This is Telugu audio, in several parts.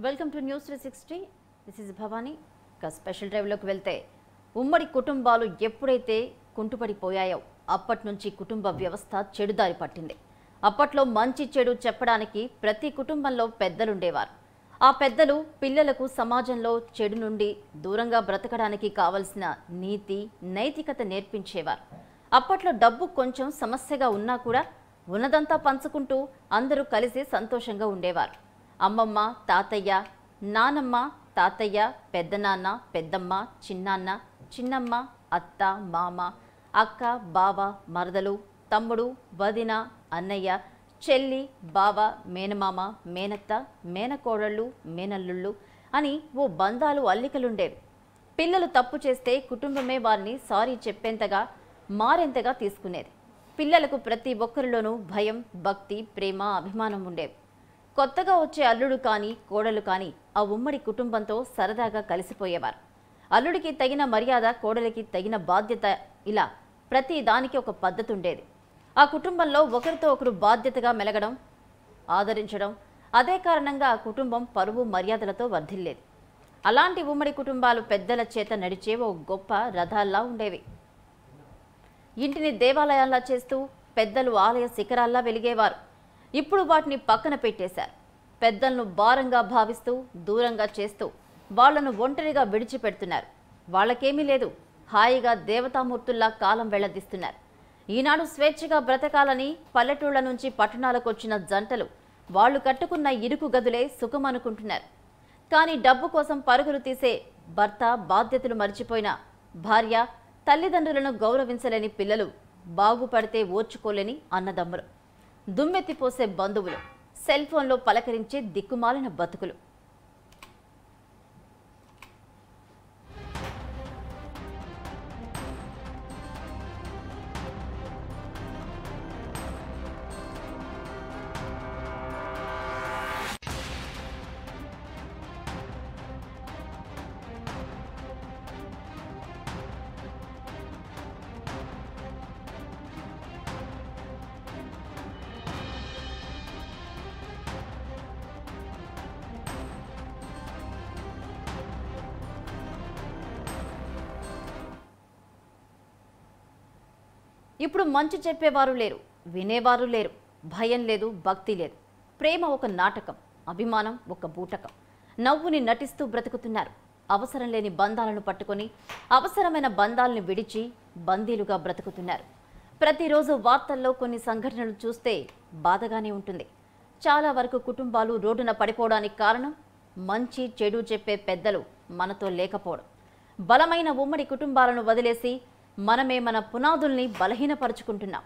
Welcome to news 360. This is Bhavani. ఇక స్పెషల్ డ్రైవ్లోకి వెళ్తే ఉమ్మడి కుటుంబాలు ఎప్పుడైతే కుంటుపడిపోయాయో అప్పటి నుంచి కుటుంబ వ్యవస్థ చెడుదారి పట్టింది. అప్పట్లో మంచి చెడు చెప్పడానికి ప్రతి కుటుంబంలో పెద్దలుండేవారు. ఆ పెద్దలు పిల్లలకు సమాజంలో చెడు నుండి దూరంగా బ్రతకడానికి కావలసిన నీతి నైతికత నేర్పించేవారు. అప్పట్లో డబ్బు కొంచెం సమస్యగా ఉన్నా కూడా ఉన్నదంతా పంచుకుంటూ అందరూ కలిసి సంతోషంగా ఉండేవారు. అమ్మమ్మ, తాతయ్య, నానమ్మ, తాతయ్య, పెద్దనాన్న, పెద్దమ్మ, చిన్నాన్న, చిన్నమ్మ, అత్త, మామ, అక్క, బావ, మరదలు, తమ్ముడు, వదిన, అన్నయ్య, చెల్లి, బావ, మేనమామ, మేనత్త, మేనకోడళ్ళు, మేనల్లుళ్ళు అని ఓ బంధాలు అల్లికలుండేవి. పిల్లలు తప్పు చేస్తే కుటుంబమే వారిని సారీ చెప్పేంతగా మారేంతగా తీసుకునేది. పిల్లలకు ప్రతి ఒక్కరిలోనూ భయం, భక్తి, ప్రేమ, అభిమానం ఉండేవి. కొత్తగా వచ్చే అల్లుడు కానీ కోడలు కానీ ఆ ఉమ్మడి కుటుంబంతో సరదాగా కలిసిపోయేవారు. అల్లుడికి తగిన మర్యాద, కోడలికి తగిన బాధ్యత, ఇలా ప్రతి దానికి ఒక పద్ధతి ఉండేది. ఆ కుటుంబంలో ఒకరితో ఒకరు బాధ్యతగా మెలగడం, ఆదరించడం, అదే కారణంగా ఆ కుటుంబం పరువు మర్యాదలతో వర్ధిల్లేది. అలాంటి ఉమ్మడి కుటుంబాలు పెద్దల చేత నడిచే ఓ గొప్ప రథాల్లా ఉండేవి. ఇంటిని దేవాలయాల్లా చేస్తూ పెద్దలు ఆలయ శిఖరాల్లా వెలిగేవారు. ఇప్పుడు వాటిని పక్కన పెట్టేశారు. పెద్దలను భారంగా భావిస్తూ దూరంగా చేస్తూ వాళ్లను ఒంటరిగా విడిచిపెడుతున్నారు. వాళ్ళకేమీ లేదు, హాయిగా దేవతామూర్తుల్లా కాలం వెళ్లదీస్తున్నారు. ఈనాడు స్వేచ్ఛగా బ్రతకాలని పల్లెటూళ్ల నుంచి పట్టణాలకు వచ్చిన జంటలు వాళ్లు కట్టుకున్న ఇరుకు గదులే సుఖమనుకుంటున్నారు. కానీ డబ్బు కోసం పరుగులు తీసే భర్త, బాధ్యతలు మర్చిపోయిన భార్య, తల్లిదండ్రులను గౌరవించలేని పిల్లలు, బాగుపడితే ఓర్చుకోలేని అన్నదమ్ములు, దుమ్మెత్తిపోసే బంధువులు, సెల్ ఫోన్లో పలకరించే దిక్కుమాలిన బతుకులు. ఇప్పుడు మంచి చెప్పేవారు లేరు, వినేవారు లేరు. భయం లేదు, భక్తి లేదు. ప్రేమ ఒక నాటకం, అభిమానం ఒక బూటకం. నవ్వుని నటిస్తూ బ్రతుకుతున్నారు. అవసరం లేని బంధాలను పట్టుకొని అవసరమైన బంధాలను విడిచి బందీలుగా బ్రతుకుతున్నారు. ప్రతిరోజు వార్తల్లో కొన్ని సంఘటనలు చూస్తే బాధగానే ఉంటుంది. చాలా వరకు కుటుంబాలు రోడ్డున పడిపోవడానికి కారణం మంచి చెడు చెప్పే పెద్దలు మనతో లేకపోవడం. బలమైన ఉమ్మడి కుటుంబాలను వదిలేసి మనమే మన పునాదుల్ని బలహీనపరుచుకుంటున్నాం.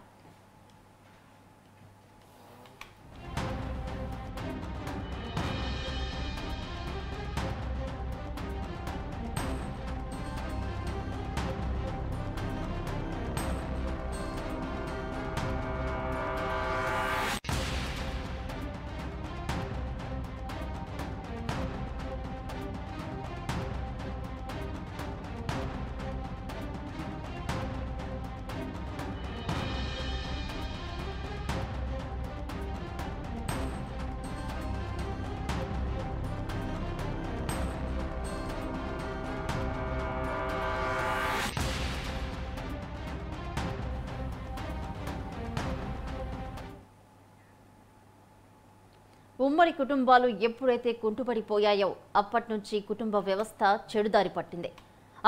ఉమ్మడి కుటుంబాలు ఎప్పుడైతే కుంటుపడిపోయాయో అప్పటి నుంచి కుటుంబ వ్యవస్థ చెడుదారి పట్టింది.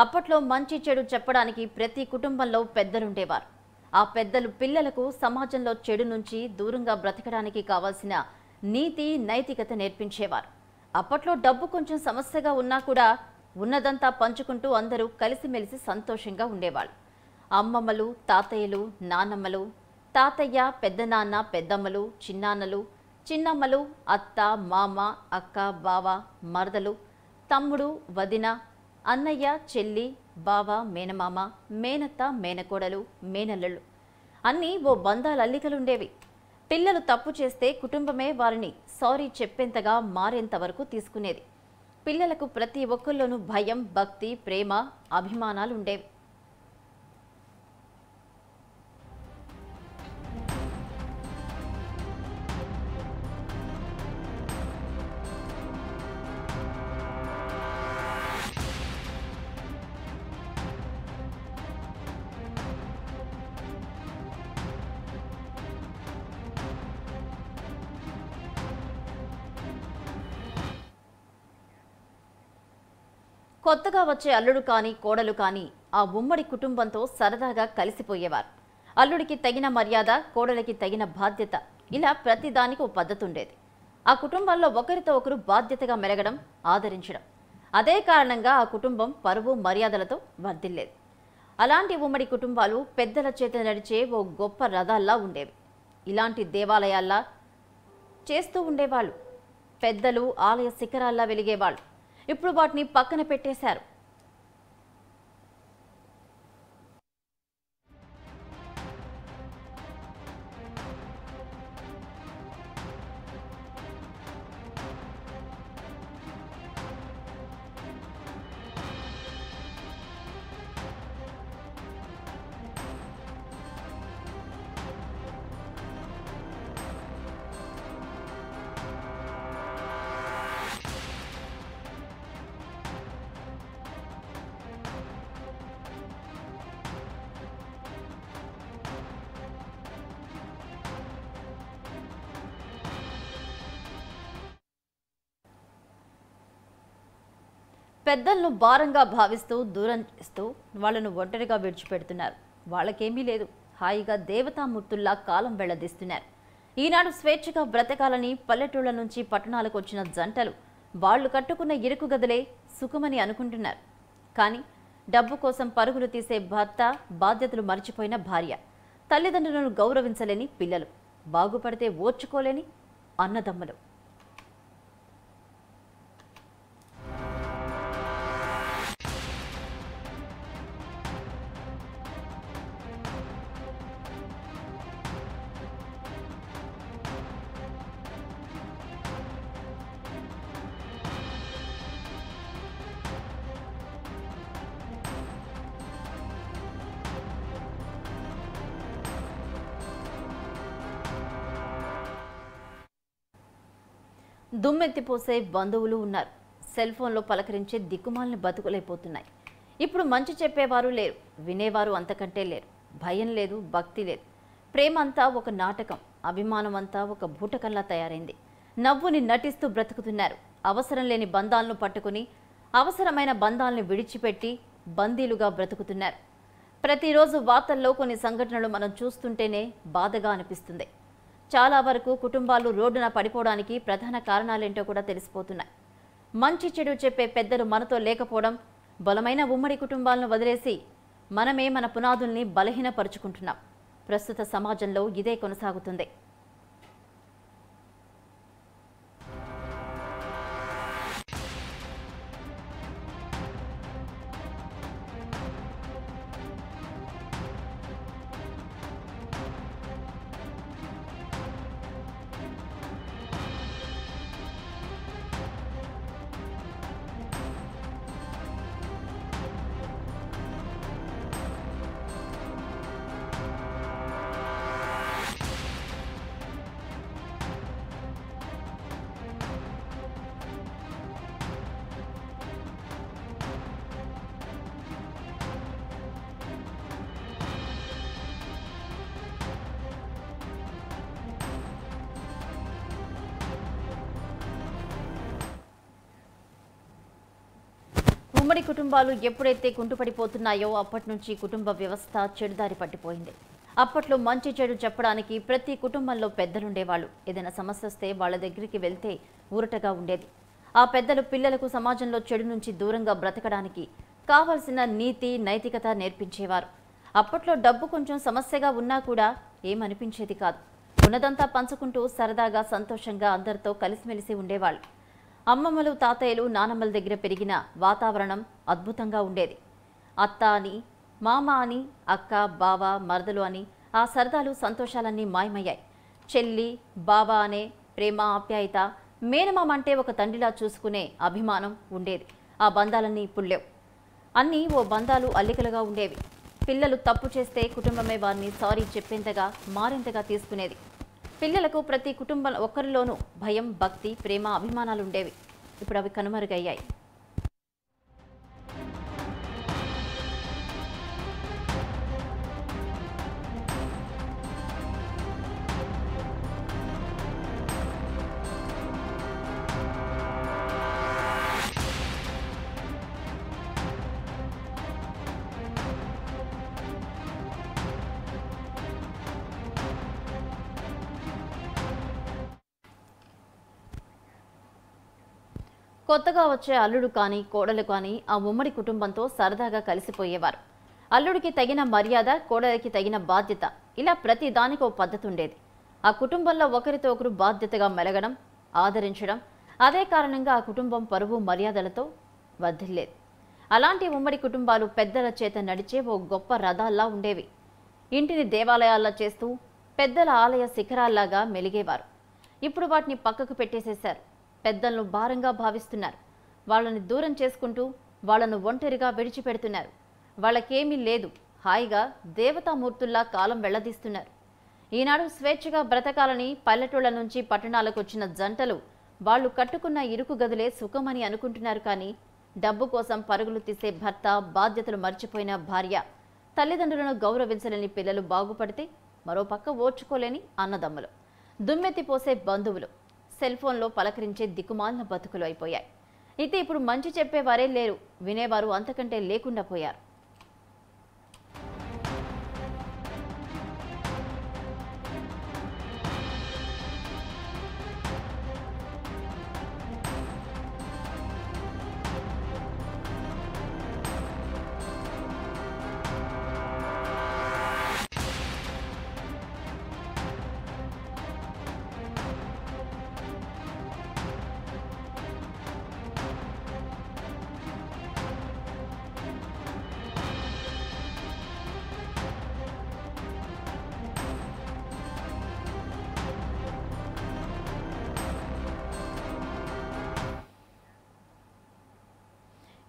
అప్పట్లో మంచి చెడు చెప్పడానికి ప్రతి కుటుంబంలో పెద్దలుండేవారు. ఆ పెద్దలు పిల్లలకు సమాజంలో చెడు నుంచి దూరంగా బ్రతకడానికి కావాల్సిన నీతి నైతికత నేర్పించేవారు. అప్పట్లో డబ్బు కొంచెం సమస్యగా ఉన్నా కూడా ఉన్నదంతా పంచుకుంటూ అందరూ కలిసిమెలిసి సంతోషంగా ఉండేవాళ్ళు. అమ్మమ్మలు, తాతయ్యలు, నానమ్మలు, తాతయ్య, పెద్దనాన్న, పెద్దమ్మలు, చిన్నాన్నలు, చిన్నమ్మలు, అత్త, మామ, అక్క, బావ, మరదలు, తమ్ముడు, వదిన, అన్నయ్య, చెల్లి, బావ, మేనమామ, మేనత్త, మేనకోడలు, మేనల్లుళ్ళు అన్నీ ఓ బంధాల అల్లికలుండేవి. పిల్లలు తప్పు చేస్తే కుటుంబమే వారిని సారీ చెప్పేంతగా మారేంత వరకు తీసుకునేది. పిల్లలకు ప్రతి ఒక్కరిలోనూ భయం, భక్తి, ప్రేమ, అభిమానాలుండేవి. కొత్తగా వచ్చే అల్లుడు కానీ కోడలు కానీ ఆ ఉమ్మడి కుటుంబంతో సరదాగా కలిసిపోయేవారు. అల్లుడికి తగిన మర్యాద, కోడలికి తగిన బాధ్యత, ఇలా ప్రతిదానికి ఓ పద్ధతి ఉండేది. ఆ కుటుంబంలో ఒకరితో ఒకరు బాధ్యతగా మెలగడం, ఆదరించడం. అదే కారణంగా ఆ కుటుంబం పరువు మర్యాదలతో వర్ధిల్లేది. అలాంటి ఉమ్మడి కుటుంబాలు పెద్దల చేత నడిచే ఓ గొప్ప రథాల్లా ఉండేవి. ఇలాంటి దేవాలయాల్లా చేస్తూ ఉండేవాళ్ళు. పెద్దలు ఆలయ శిఖరాల్లా వెలిగేవాళ్ళు. ఇప్పుడు వాటిని పక్కన పెట్టేశారు. పెద్దలను భారంగా భావిస్తూ దూరం చేస్తూ వాళ్ళను ఒంటరిగా విడిచిపెడుతున్నారు. వాళ్ళకేమీ లేదు, హాయిగా దేవతామూర్తుల్లా కాలం వెళ్లదీస్తున్నారు. ఈనాడు స్వేచ్ఛగా బ్రతకాలని పల్లెటూళ్ల నుంచి పట్టణాలకు వచ్చిన జంటలు వాళ్లు కట్టుకున్న ఇరుకు గదులే సుఖమని అనుకుంటున్నారు. కానీ డబ్బు కోసం పరుగులు తీసే భర్త, బాధ్యతలు మర్చిపోయిన భార్య, తల్లిదండ్రులను గౌరవించలేని పిల్లలు, బాగుపడితే ఓర్చుకోలేని అన్నదమ్ములు. దుమ్మెత్తిపోసే బంధువులు ఉన్నారు. సెల్ ఫోన్లో పలకరించే దిక్కుమాలని బతుకులైపోతున్నాయి. ఇప్పుడు మంచి చెప్పేవారు లేరు, వినేవారు అంతకంటే లేరు. భయం లేదు, భక్తి లేదు. ప్రేమ అంతా ఒక నాటకం, అభిమానం అంతా ఒక బూటకంలా తయారైంది. నవ్వుని నటిస్తూ బ్రతుకుతున్నారు. అవసరం లేని బంధాలను పట్టుకుని అవసరమైన బంధాలను విడిచిపెట్టి బందీలుగా బ్రతుకుతున్నారు. ప్రతిరోజు వార్తల్లో కొన్ని సంఘటనలు మనం చూస్తుంటేనే బాధగా అనిపిస్తుంది. చాలా వరకు కుటుంబాలు రోడ్డున పడిపోవడానికి ప్రధాన కారణాలేంటో కూడా తెలిసిపోతున్నాయి. మంచి చెడు చెప్పే పెద్దలు మనతో లేకపోవడం, బలమైన ఉమ్మడి కుటుంబాలను వదిలేసి మనమే మన పునాదుల్ని బలహీనపరుచుకుంటున్నాం. ప్రస్తుత సమాజంలో ఇదే కొనసాగుతుంది. ఉమ్మడి కుటుంబాలు ఎప్పుడైతే కుంటుపడిపోతున్నాయో అప్పటి నుంచి కుటుంబ వ్యవస్థ చెడుదారి పట్టిపోయింది. అప్పట్లో మంచి చెడు చెప్పడానికి ప్రతి కుటుంబంలో పెద్దలుండేవాళ్ళు. ఏదైనా సమస్య వస్తే వాళ్ళ దగ్గరికి వెళ్తే ఊరటగా ఉండేది. ఆ పెద్దలు పిల్లలకు సమాజంలో చెడు నుంచి దూరంగా బ్రతకడానికి కావలసిన నీతి, నైతికత నేర్పించేవారు. అప్పట్లో డబ్బు కొంచెం సమస్యగా ఉన్నా కూడా ఏమనిపించేది కాదు. ఉన్నదంతా పంచుకుంటూ సరదాగా, సంతోషంగా అందరితో కలిసిమెలిసి ఉండేవాళ్ళు. అమ్మమ్మలు, తాతయ్యలు, నానమ్మల దగ్గర పెరిగిన వాతావరణం అద్భుతంగా ఉండేది. అత్త అని, మామ అని, అక్క, బావ, మరదలు అని ఆ సరదాలు, సంతోషాలన్నీ మాయమయ్యాయి. చెల్లి, బావ అనే ప్రేమ, ఆప్యాయత, మేనమామ అంటే ఒక తండ్రిలా చూసుకునే అభిమానం ఉండేది. ఆ బంధాలన్నీ ఇప్పుడు లేవు. అన్నీ ఓ బంధాలు అల్లికలుగా ఉండేవి. పిల్లలు తప్పు చేస్తే కుటుంబమే వారిని సారీ చెప్పేంతగా, మారేంతగా తీసుకునేది. పిల్లలకు ప్రతి కుటుంబం ఒక్కరిలోనూ భయం, భక్తి, ప్రేమ, అభిమానాలు ఉండేవి. ఇప్పుడు అవి కనుమరుగయ్యాయి. కొత్తగా వచ్చే అల్లుడు కానీ కోడలు కానీ ఆ ఉమ్మడి కుటుంబంతో సరదాగా కలిసిపోయేవారు. అల్లుడికి తగిన మర్యాద, కోడలికి తగిన బాధ్యత, ఇలా ప్రతి దానికి ఓ పద్ధతి ఉండేది. ఆ కుటుంబంలో ఒకరితో ఒకరు బాధ్యతగా మెలగడం, ఆదరించడం, అదే కారణంగా ఆ కుటుంబం పరువు మర్యాదలతో వర్ధిల్లేది. అలాంటి ఉమ్మడి కుటుంబాలు పెద్దల చేత నడిచే ఓ గొప్ప రథాల్లా ఉండేవి. ఇంటిని దేవాలయాల్లా చేస్తూ పెద్దల ఆలయ శిఖరాల్లాగా మెలిగేవారు. ఇప్పుడు వాటిని పక్కకు పెట్టేసేశారు. పెద్దలను భారంగా భావిస్తున్నారు. వాళ్ళని దూరం చేసుకుంటూ వాళ్లను ఒంటరిగా విడిచిపెడుతున్నారు. వాళ్ళకేమీ లేదు, హాయిగా దేవతామూర్తుల్లా కాలం వెళ్లదీస్తున్నారు. ఈనాడు స్వేచ్ఛగా బ్రతకాలని పల్లెటూళ్ల నుంచి పట్టణాలకు వచ్చిన జంటలు వాళ్లు కట్టుకున్న ఇరుకు గదులే సుఖమని అనుకుంటున్నారు. కానీ డబ్బు కోసం పరుగులు తీసే భర్త, బాధ్యతలు మర్చిపోయిన భార్య, తల్లిదండ్రులను గౌరవించలేని పిల్లలు బాగుపడితే మరోపక్క ఓర్చుకోలేని అన్నదమ్ములు, దుమ్మెత్తిపోసే బంధువులు, సెల్ ఫోన్లో పలకరించే దిక్కుమాలిన బతుకులు అయిపోయాయి. అయితే ఇప్పుడు మంచి చెప్పేవారే లేరు, వినేవారు అంతకంటే లేకుండా పోయారు.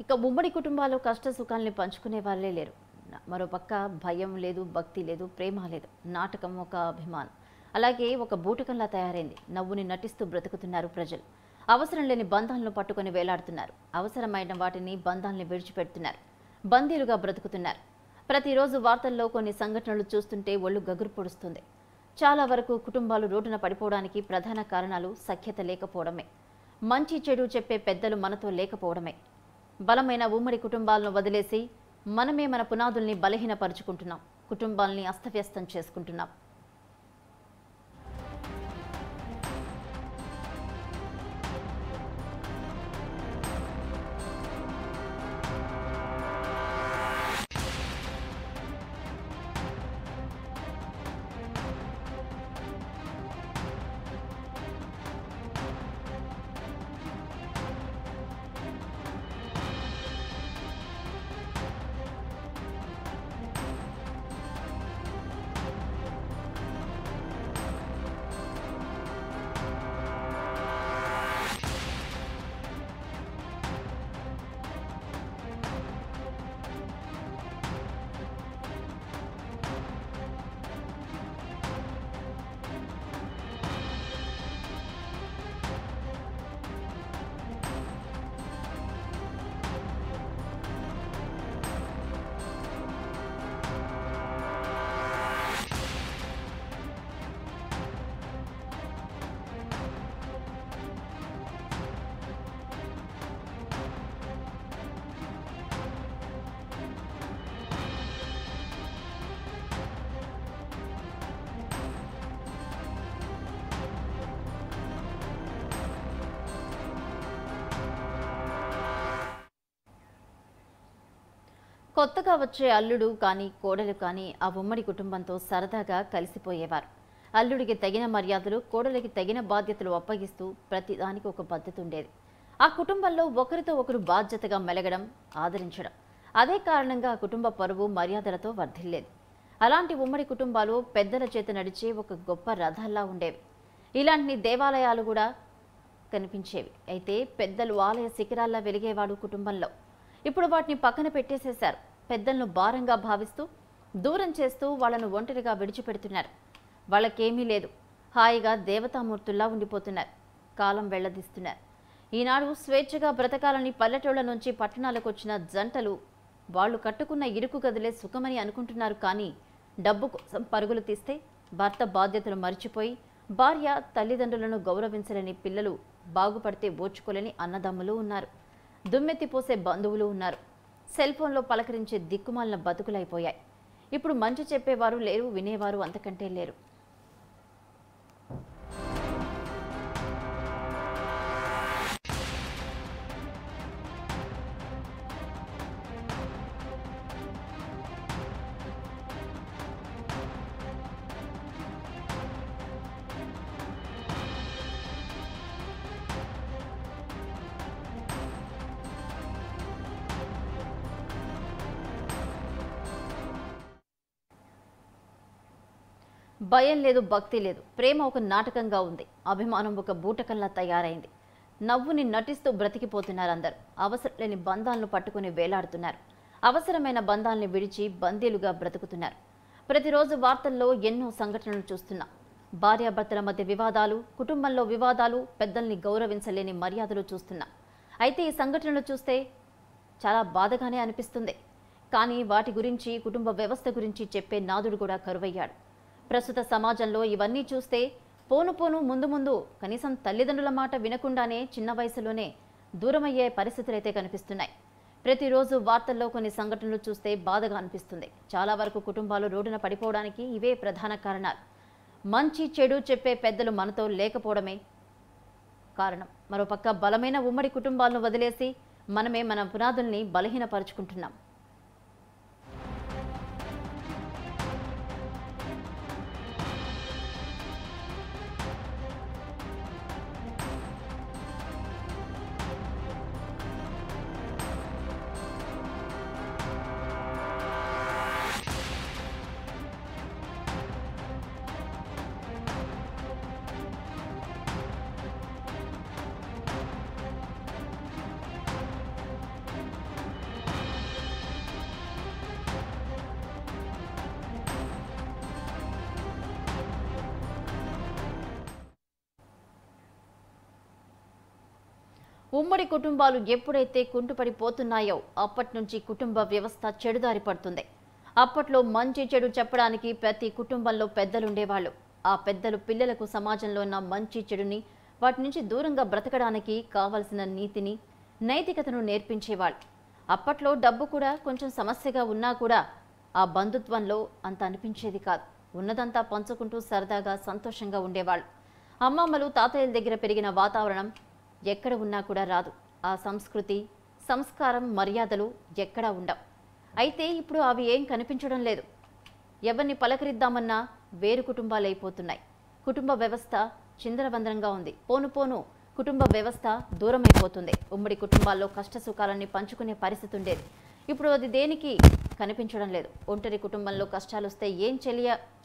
ఇక ఉమ్మడి కుటుంబాల్లో కష్ట సుఖాల్ని పంచుకునే వాళ్ళే లేరు. మరోపక్క భయం లేదు, భక్తి లేదు, ప్రేమ లేదు. నాటకం ఒక అభిమానం, అలాగే ఒక బూటకంలా తయారైంది. నవ్వుని నటిస్తూ బ్రతుకుతున్నారు ప్రజలు. అవసరం లేని బంధాలను పట్టుకొని వేలాడుతున్నారు. అవసరమైన వాటిని, బంధాలని విడిచిపెడుతున్నారు. బందీలుగా బ్రతుకుతున్నారు. ప్రతిరోజు వార్తల్లో కొన్ని సంఘటనలు చూస్తుంటే ఒళ్ళు గగురు పొడుస్తుంది. చాలా వరకు కుటుంబాలు రోడ్డున పడిపోవడానికి ప్రధాన కారణాలు సఖ్యత లేకపోవడమే. మంచి చెడు చెప్పే పెద్దలు మనతో లేకపోవడమే. బలమైన ఉమ్మడి కుటుంబాలను వదిలేసి మనమే మన పునాదుల్ని బలహీనపరుచుకుంటున్నాం. కుటుంబాల్ని అస్తవ్యస్తం చేసుకుంటున్నాం. కొత్తగా వచ్చే అల్లుడు కానీ కోడలు కానీ ఆ ఉమ్మడి కుటుంబంతో సరదాగా కలిసిపోయేవారు. అల్లుడికి తగిన మర్యాదలు, కోడలికి తగిన బాధ్యతలు అప్పగిస్తూ ప్రతిదానికి ఒక పద్ధతి ఉండేది. ఆ కుటుంబంలో ఒకరితో ఒకరు బాధ్యతగా మెలగడం, ఆదరించడం, అదే కారణంగా ఆ కుటుంబ పరువు మర్యాదలతో వర్ధిల్లేది. అలాంటి ఉమ్మడి కుటుంబాలు పెద్దల చేత నడిచే ఒక గొప్ప రథాల్లా ఉండేవి. ఇలాంటి దేవాలయాలు కూడా కనిపించేవి. అయితే పెద్దలు ఆలయ శిఖరాల్లా వెలిగేవాడు కుటుంబంలో. ఇప్పుడు వాటిని పక్కన పెట్టేసేశారు. పెద్దలను భారంగా భావిస్తూ, దూరం చేస్తూ వాళ్ళను ఒంటరిగా విడిచిపెడుతున్నారు. వాళ్ళకేమీ లేదు, హాయిగా దేవతామూర్తుల్లా ఉండిపోతున్నారు. కాలం వెళ్లదీస్తున్నారు. ఈనాడు స్వేచ్ఛగా బ్రతకాలని పల్లెటూళ్ల నుంచి పట్టణాలకు వచ్చిన జంటలు వాళ్ళు కట్టుకున్న ఇరుకు గదులే సుఖమని అనుకుంటున్నారు. కానీ డబ్బు కోసం పరుగులు తీస్తే భర్త బాధ్యతలు మర్చిపోయి, భార్య, తల్లిదండ్రులను గౌరవించలేని పిల్లలు, బాగుపడితే ఓర్చుకోలేని అన్నదమ్ములు ఉన్నారు. దుమ్మెత్తిపోసే బంధువులు ఉన్నారు. సెల్ ఫోన్లో పలకరించే దిక్కుమాలిన బతుకులైపోయాయి. ఇప్పుడు మంచి చెప్పేవారు లేరు, వినేవారు అంతకంటే లేరు. భయం లేదు, భక్తి లేదు. ప్రేమ ఒక నాటకంగా ఉంది. అభిమానం ఒక బూటకంలా తయారైంది. నవ్వుని నటిస్తూ బ్రతికిపోతున్నారు అందరూ. అవసరం లేని బంధాలను పట్టుకుని వేలాడుతున్నారు. అవసరమైన బంధాల్ని విడిచి బందీలుగా బ్రతుకుతున్నారు. ప్రతిరోజు వార్తల్లో ఎన్నో సంఘటనలు చూస్తున్నాం. భార్యాభర్తల మధ్య వివాదాలు, కుటుంబంలో వివాదాలు, పెద్దల్ని గౌరవించలేని మర్యాదలు చూస్తున్నాం. అయితే ఈ సంఘటనలు చూస్తే చాలా బాధగానే అనిపిస్తుంది. కానీ వాటి గురించి, కుటుంబ వ్యవస్థ గురించి చెప్పే నాదుడు కూడా కరువయ్యాడు. ప్రస్తుత సమాజంలో ఇవన్నీ చూస్తే పోను పోను ముందు ముందు కనీసం తల్లిదండ్రుల మాట వినకుండానే చిన్న వయసులోనే దూరమయ్యే పరిస్థితులైతే కనిపిస్తున్నాయి. ప్రతిరోజు వార్తల్లో కొన్ని సంఘటనలు చూస్తే బాధగా అనిపిస్తుంది. చాలా వరకు కుటుంబాలు రోడ్డున పడిపోవడానికి ఇవే ప్రధాన కారణాలు. మంచి చెడు చెప్పే పెద్దలు మనతో లేకపోవడమే కారణం. మరోపక్క బలమైన ఉమ్మడి కుటుంబాలను వదిలేసి మనమే మన పునాదుల్ని బలహీనపరుచుకుంటున్నాం. ఉమ్మడి కుటుంబాలు ఎప్పుడైతే కుంటుపడిపోతున్నాయో అప్పటి నుంచి కుటుంబ వ్యవస్థ చెడుదారి పడుతుంది. అప్పట్లో మంచి చెడు చెప్పడానికి ప్రతి కుటుంబంలో పెద్దలుండేవాళ్ళు. ఆ పెద్దలు పిల్లలకు సమాజంలో ఉన్న మంచి చెడుని, వాటి నుంచి దూరంగా బ్రతకడానికి కావలసిన నీతిని, నైతికతను నేర్పించేవాళ్ళు. అప్పట్లో డబ్బు కూడా కొంచెం సమస్యగా ఉన్నా కూడా ఆ బంధుత్వంలో అంత అనిపించేది కాదు. ఉన్నదంతా పంచుకుంటూ సరదాగా సంతోషంగా ఉండేవాళ్ళు. అమ్మమ్మలు, తాతయ్యల దగ్గర పెరిగిన వాతావరణం ఎక్కడ ఉన్నా కూడా రాదు. ఆ సంస్కృతి, సంస్కారం, మర్యాదలు ఎక్కడా ఉండవు. అయితే ఇప్పుడు అవి ఏం కనిపించడం లేదు. ఎవరిని పలకరిద్దామన్నా వేరు కుటుంబాలు అయిపోతున్నాయి. కుటుంబ వ్యవస్థ చిందరవందరంగా ఉంది. పోను పోను కుటుంబ వ్యవస్థ దూరమైపోతుంది. ఉమ్మడి కుటుంబాల్లో కష్ట సుఖాలన్నీ పంచుకునే పరిస్థితి ఉండేది. ఇప్పుడు అది దేనికి కనిపించడం లేదు. ఒంటరి కుటుంబంలో కష్టాలు వస్తే ఏం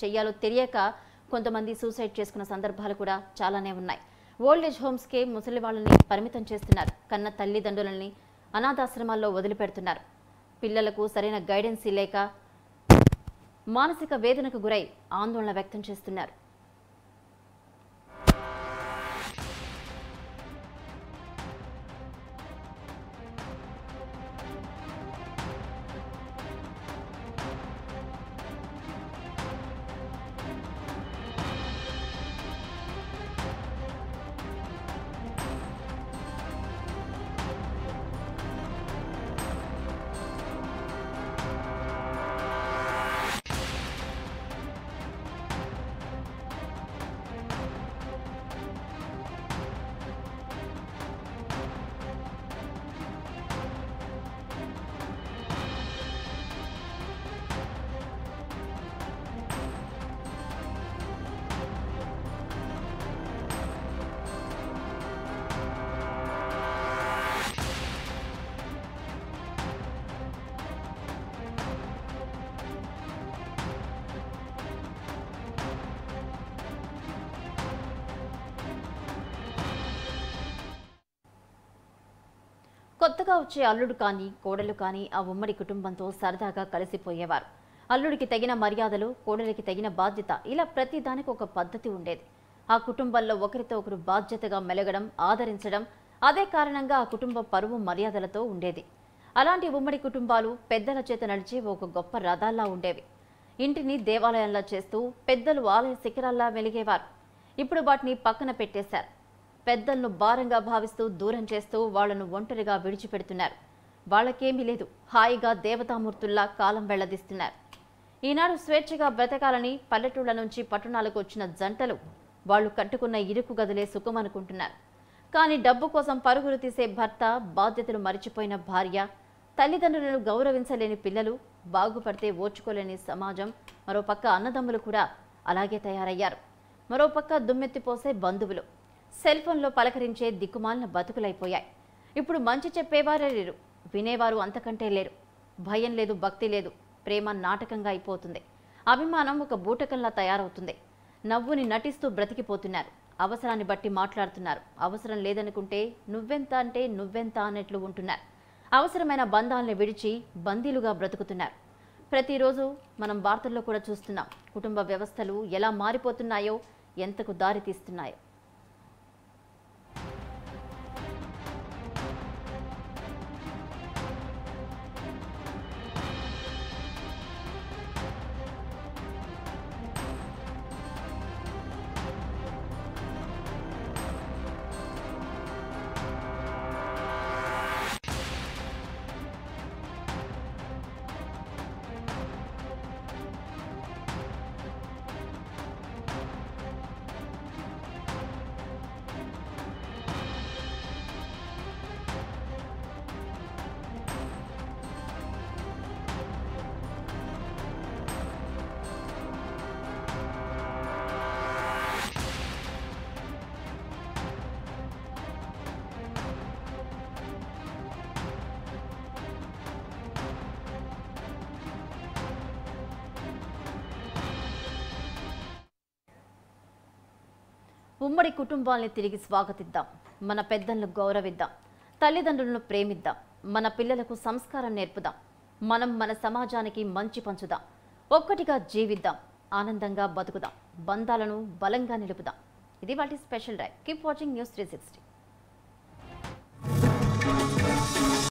చెయ్యాలో తెలియక కొంతమంది సూసైడ్ చేసుకున్న సందర్భాలు కూడా చాలానే ఉన్నాయి. ఓల్డేజ్ హోమ్స్కే ముసలి వాళ్ళని పరిమితం చేస్తున్నారు. కన్న తల్లిదండ్రులని అనాథాశ్రమాల్లో వదిలిపెడుతున్నారు. పిల్లలకు సరైన గైడెన్స్ లేక మానసిక వేదనకు గురై ఆందోళన వ్యక్తం చేస్తున్నారు. కొత్తగా వచ్చే అల్లుడు కానీ, కోడలు కానీ ఆ ఉమ్మడి కుటుంబంతో సరదాగా కలిసిపోయేవారు. అల్లుడికి తగిన మర్యాదలు, కోడలికి తగిన బాధ్యత, ఇలా ప్రతి దానికి ఒక పద్ధతి ఉండేది. ఆ కుటుంబంలో ఒకరితో ఒకరు బాధ్యతగా మెలగడం, ఆదరించడం, అదే కారణంగా ఆ కుటుంబ పరువు మర్యాదలతో ఉండేది. అలాంటి ఉమ్మడి కుటుంబాలు పెద్దల చేత నడిచే ఒక గొప్ప రథాల్లా ఉండేవి. ఇంటిని దేవాలయంలా చేస్తూ పెద్దలు ఆలయ శిఖరాల్లా వెలిగేవారు. ఇప్పుడు వాటిని పక్కన పెట్టేశారు. పెద్దలను భారంగా భావిస్తూ దూరం చేస్తూ వాళ్లను ఒంటరిగా విడిచిపెడుతున్నారు. వాళ్ళకేమీ లేదు, హాయిగా దేవతామూర్తుల్లా కాలం వెళ్లదీస్తున్నారు. ఈనాడు స్వేచ్ఛగా బ్రతకాలని పల్లెటూళ్ల నుంచి పట్టణాలకు వచ్చిన జంటలు వాళ్లు కట్టుకున్న ఇరుకు గదులే సుఖమనుకుంటున్నారు. కానీ డబ్బు కోసం పరుగులు తీసే భర్త, బాధ్యతలు మరిచిపోయిన భార్య, తల్లిదండ్రులను గౌరవించలేని పిల్లలు, బాగుపడితే ఓర్చుకోలేని సమాజం, మరోపక్క అన్నదమ్ములు కూడా అలాగే తయారయ్యారు. మరోపక్క దుమ్మెత్తిపోసే బంధువులు, సెల్ ఫోన్లో పలకరించే దిక్కుమాలిన బతుకులైపోయాయి. ఇప్పుడు మంచి చెప్పేవారే లేరు, వినేవారు అంతకంటే లేరు. భయం లేదు, భక్తి లేదు. ప్రేమ నాటకంగా అయిపోతుంది. అభిమానం ఒక బూటకంలా తయారవుతుంది. నవ్వుని నటిస్తూ బ్రతికిపోతున్నారు. అవసరాన్ని బట్టి మాట్లాడుతున్నారు. అవసరం లేదనుకుంటే నువ్వెంత అంటే నువ్వెంత అన్నట్లు ఉంటున్నారు. అవసరమైన బంధాలను విడిచి బందీలుగా బ్రతుకుతున్నారు. ప్రతిరోజు మనం వార్తల్లో కూడా చూస్తున్నాం. కుటుంబ వ్యవస్థలు ఎలా మారిపోతున్నాయో, ఎంతకు దారి తీస్తున్నాయో. ఉమ్మడి కుటుంబాల్ని తిరిగి స్వాగతిద్దాం. మన పెద్దలను గౌరవిద్దాం. తల్లిదండ్రులను ప్రేమిద్దాం. మన పిల్లలకు సంస్కారం నేర్పుదాం. మనం మన సమాజానికి మంచి పంచుదాం. ఒక్కటిగా జీవిద్దాం. ఆనందంగా బతుకుదాం. బంధాలను బలంగా నిలుపుదాం. ఇది వాటి special drive. Keep watching news 360.